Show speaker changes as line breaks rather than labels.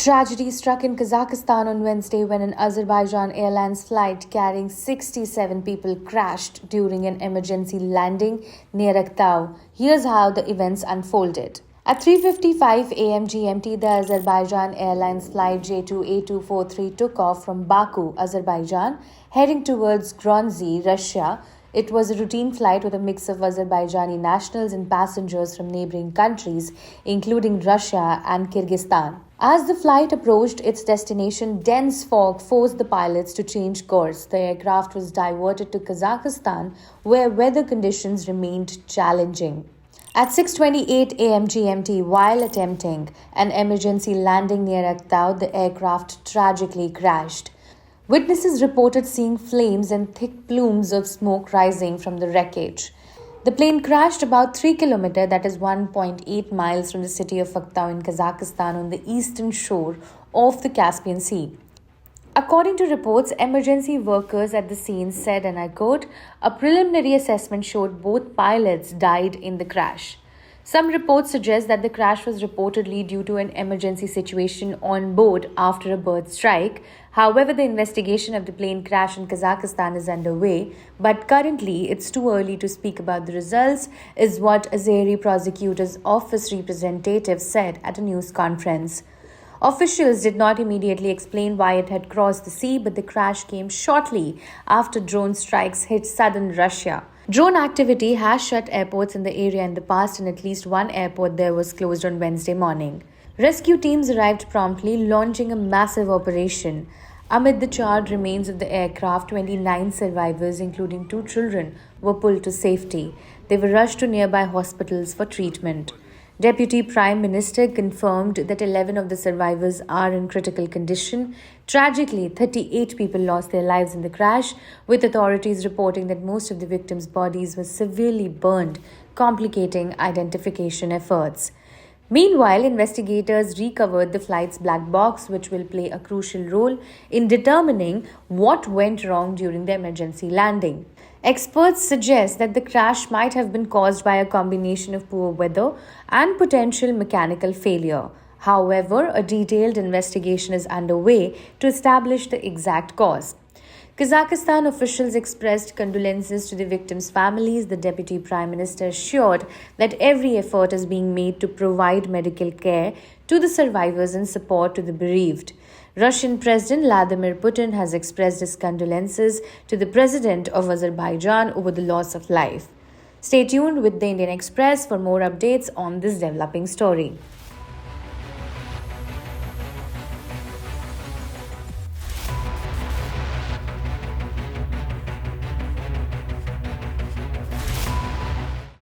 Tragedy struck in Kazakhstan on Wednesday when an Azerbaijan Airlines flight carrying 67 people crashed during an emergency landing near Aktau. Here's how the events unfolded. At 3:55 a.m. GMT, the Azerbaijan Airlines flight J2A243 took off from Baku, Azerbaijan, heading towards Grozny, Russia. It was a routine flight with a mix of Azerbaijani nationals and passengers from neighboring countries, including Russia and Kyrgyzstan. As the flight approached its destination, dense fog forced the pilots to change course. The aircraft was diverted to Kazakhstan, where weather conditions remained challenging. At 6:28 a.m. GMT, while attempting an emergency landing near Aktau, the aircraft tragically crashed. Witnesses reported seeing flames and thick plumes of smoke rising from the wreckage. The plane crashed about 3 kilometers, that is 1.8 miles from the city of Aktau in Kazakhstan on the eastern shore of the Caspian Sea. According to reports, emergency workers at the scene said, and I quote, "A preliminary assessment showed both pilots died in the crash." Some reports suggest that the crash was reportedly due to an emergency situation on board after a bird strike. However, the investigation of the plane crash in Kazakhstan is underway, but currently it's too early to speak about the results, is what Azeri prosecutor's office representative said at a news conference. Officials did not immediately explain why it had crossed the sea, but the crash came shortly after drone strikes hit southern Russia. Drone activity has shut airports in the area in the past, and at least one airport there was closed on Wednesday morning. Rescue teams arrived promptly, launching a massive operation. Amid the charred remains of the aircraft, 29 survivors, including 2 children, were pulled to safety. They were rushed to nearby hospitals for treatment. Deputy Prime Minister confirmed that 11 of the survivors are in critical condition. Tragically, 38 people lost their lives in the crash, with authorities reporting that most of the victims' bodies were severely burned, complicating identification efforts. Meanwhile, investigators recovered the flight's black box, which will play a crucial role in determining what went wrong during the emergency landing. Experts suggest that the crash might have been caused by a combination of poor weather and potential mechanical failure. However, a detailed investigation is underway to establish the exact cause. Kazakhstan officials expressed condolences to the victims' families. The deputy prime minister assured that every effort is being made to provide medical care to the survivors and support to the bereaved. Russian President Vladimir Putin has expressed his condolences to the president of Azerbaijan over the loss of life. Stay tuned with the Indian Express for more updates on this developing story.